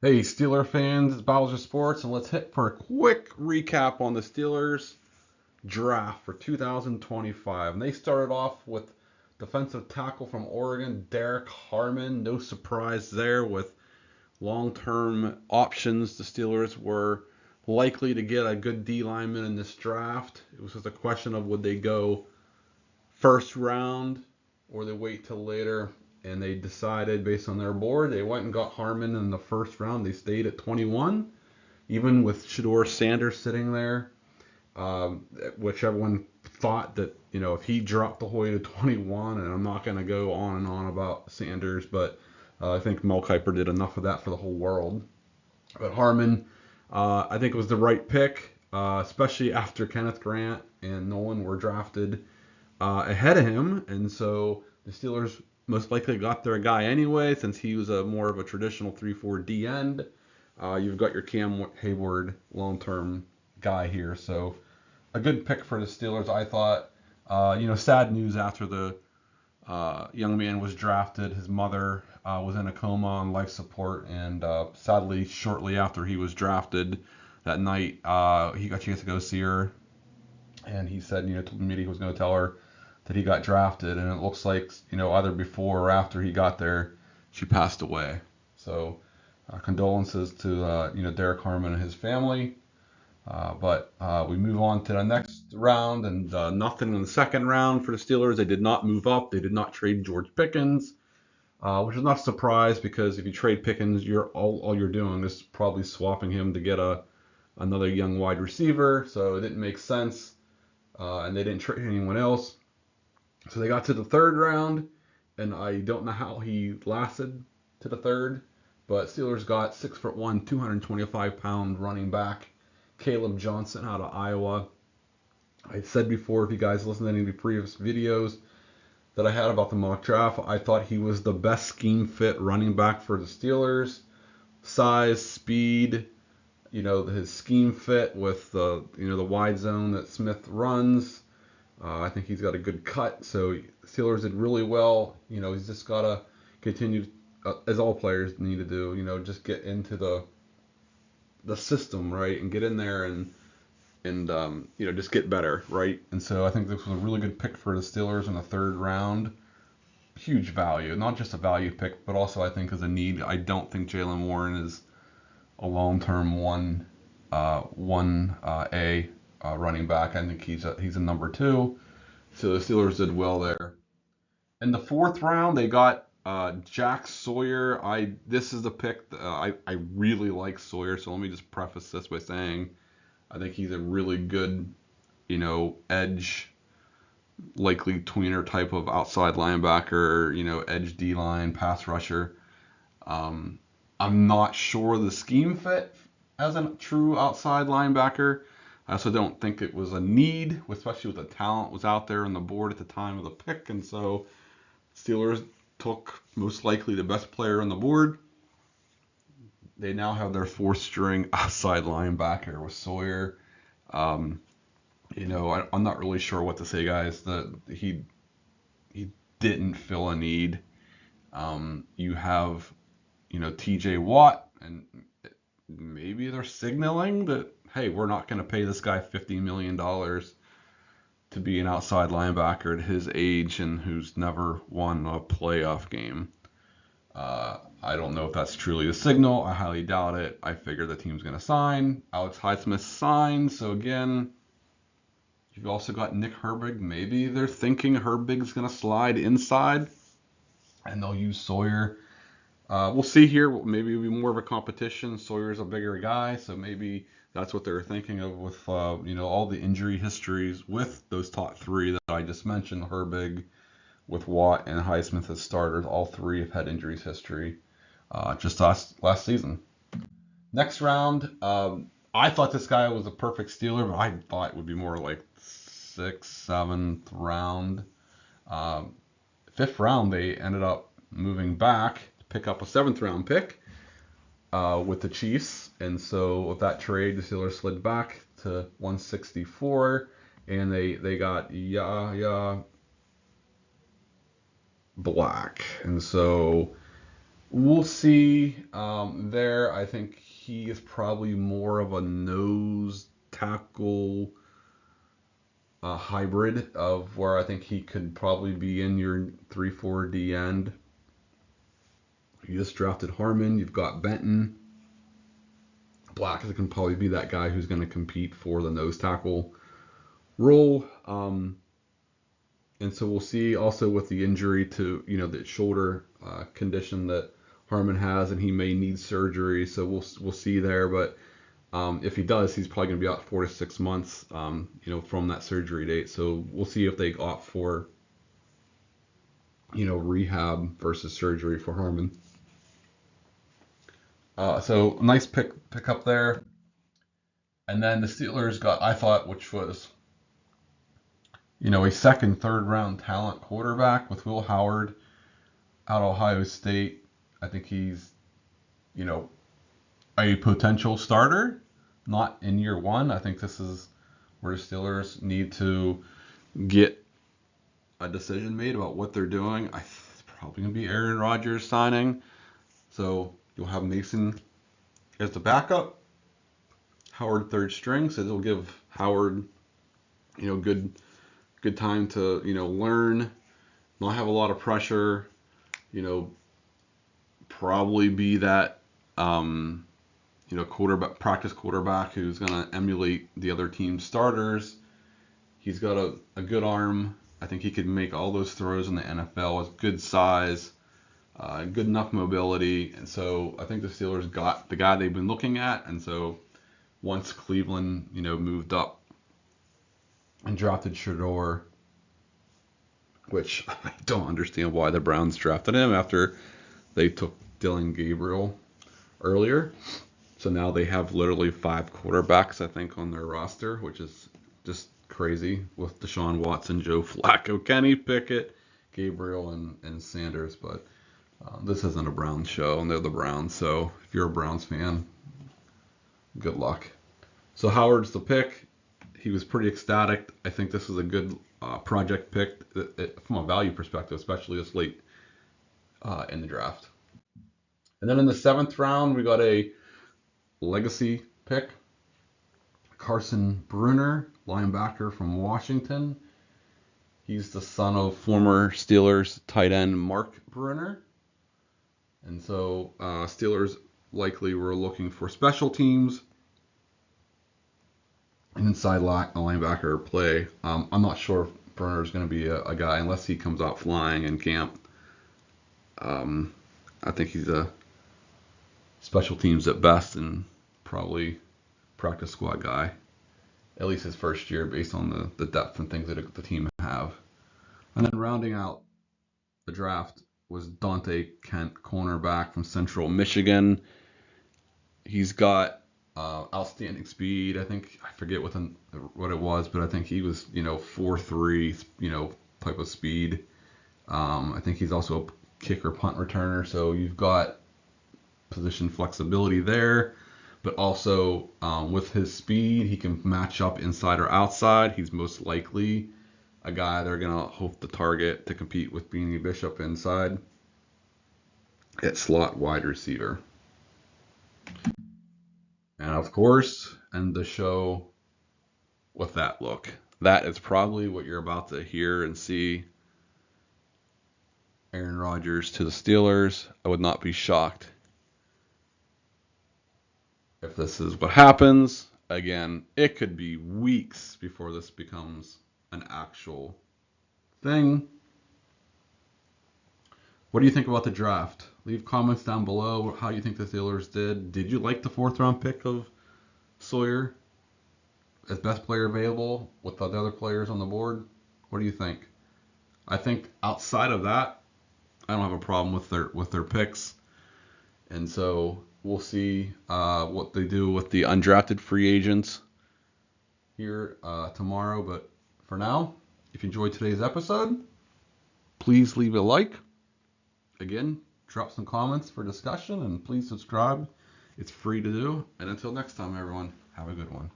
Hey, Steeler fans, it's Bowser Sports, and let's hit for a quick recap on the Steelers draft for 2025. And they started off with defensive tackle from Oregon, Derek Harmon. No surprise there with long-term options. The Steelers were likely to get a good D lineman in this draft. It was just a question of would they go first round or they wait till later. And they decided based on their board, they went and got Harmon in the first round. They stayed at 21, even with Shador Sanders sitting there, which everyone thought that, if he dropped the Hoy to 21, and I'm not going to go on and on about Sanders, but I think Mel Kiper did enough of that for the whole world. But Harmon, I think it was the right pick, especially after Kenneth Grant and Nolan were drafted ahead of him, and so the Steelers most likely got their guy anyway, since he was a more of a traditional 3-4 D end. You've got your Cam Hayward long-term guy here, so a good pick for the Steelers, I thought. Sad news after the young man was drafted. His mother was in a coma on life support, and sadly, shortly after he was drafted that night, he got a chance to go see her, and he said, to the media he was going to tell her that he got drafted, and it looks like, either before or after he got there, she passed away. So, condolences to, Derek Harmon and his family. But we move on to the next round, and nothing in the second round for the Steelers. They did not move up. They did not trade George Pickens, which is not a surprise because if you trade Pickens, all you're doing is probably swapping him to get another young wide receiver. So it didn't make sense, and they didn't trade anyone else. So they got to the third round, and I don't know how he lasted to the third, but Steelers got 6'1", 225-pound running back Caleb Johnson out of Iowa. I said before, if you guys listened to any of the previous videos that I had about the mock draft, I thought he was the best scheme fit running back for the Steelers. Size, speed, his scheme fit with the wide zone that Smith runs. I think he's got a good cut, so Steelers did really well. He's just got to continue, as all players need to do, just get into the system, right, and get in there and just get better, right? And so I think this was a really good pick for the Steelers in the third round. Huge value, not just a value pick, but also I think as a need. I don't think Jaylen Warren is a long-term one A running back. I think he's a number two. So the Steelers did well there. In the fourth round, they got Jack Sawyer. This is the pick. I really like Sawyer. So let me just preface this by saying I think he's a really good, edge, likely tweener type of outside linebacker. Edge D line, pass rusher. I'm not sure the scheme fit as a true outside linebacker. I also don't think it was a need, especially with the talent was out there on the board at the time of the pick, and so Steelers took most likely the best player on the board. They now have their fourth string outside linebacker with Sawyer. I'm not really sure what to say, guys. He didn't fill a need. You have, T.J. Watt, and maybe they're signaling that, hey, we're not going to pay this guy $50 million to be an outside linebacker at his age and who's never won a playoff game. I don't know if that's truly a signal. I highly doubt it. I figure the team's going to sign. Alex Highsmith signed. So again, you've also got Nick Herbig. Maybe they're thinking Herbig's going to slide inside and they'll use Sawyer. We'll see here. Maybe it'll be more of a competition. Sawyer's a bigger guy, so maybe that's what they were thinking of with all the injury histories with those top three that I just mentioned. Herbig, with Watt and Highsmith as starters, all three have had injuries history just last season. Next round, I thought this guy was a perfect Steeler, but I thought it would be more like 6th, 7th round. Fifth round, they ended up moving back pick up a 7th round pick with the Chiefs. And so with that trade, the Steelers slid back to 164, and they got Yahya Black. And so We'll see there. I think he is probably more of a nose tackle hybrid of where I think he could probably be in your 3-4 D end. You just drafted Harmon. You've got Benton. Black can probably be that guy who's going to compete for the nose tackle role. And so we'll see also with the injury to, the shoulder condition that Harmon has, and he may need surgery. So we'll see there. But if he does, he's probably going to be out 4 to 6 months, from that surgery date. So we'll see if they opt for, rehab versus surgery for Harmon. So nice pick up there. And then the Steelers got, I thought, which was, a second, third round talent quarterback with Will Howard out of Ohio State. I think he's, a potential starter, not in year one. I think this is where the Steelers need to get a decision made about what they're doing. It's probably going to be Aaron Rodgers signing. So you'll have Mason as the backup, Howard third string. So it'll give Howard, good time to, learn, not have a lot of pressure, probably be that, practice quarterback who's going to emulate the other team's starters. He's got a good arm. I think he could make all those throws in the NFL with good size, good enough mobility. And so I think the Steelers got the guy they've been looking at. And so once Cleveland, moved up and drafted Shador, which I don't understand why the Browns drafted him after they took Dylan Gabriel earlier. So now they have literally 5 quarterbacks, I think, on their roster, which is just crazy with Deshaun Watson, Joe Flacco, Kenny Pickett, Gabriel, and Sanders. But this isn't a Browns show, and they're the Browns. So if you're a Browns fan, good luck. So Howard's the pick. He was pretty ecstatic. I think this is a good project pick from a value perspective, especially this late in the draft. And then in the 7th round, we got a legacy pick. Carson Brunner, linebacker from Washington. He's the son of former Steelers tight end Mark Brunner. And so Steelers likely were looking for special teams and inside linebacker play. I'm not sure if Brunner is going to be a guy unless he comes out flying in camp. I think he's a special teams at best and probably practice squad guy, at least his first year based on the depth and things that the team have. And then rounding out the draft was Dante Kent, cornerback from Central Michigan. He's got outstanding speed. I think I forget what it was, but I think he was 4.3 type of speed. I think he's also a kicker punt returner. So you've got position flexibility there, but also with his speed, he can match up inside or outside. He's most likely a guy they're going to hope to target to compete with Beanie Bishop inside at slot wide receiver. And of course, end the show with that look. That is probably what you're about to hear and see. Aaron Rodgers to the Steelers. I would not be shocked if this is what happens. Again, it could be weeks before this becomes an actual thing. What do you think about the draft? Leave comments down below how you think the Steelers did. Did you like the 4th round pick of Sawyer as best player available with the other players on the board? What do you think? I think outside of that, I don't have a problem with their picks. And so we'll see what they do with the undrafted free agents here tomorrow. But for now, if you enjoyed today's episode, please leave a like. Again, drop some comments for discussion, and please subscribe. It's free to do. And until next time, everyone, have a good one.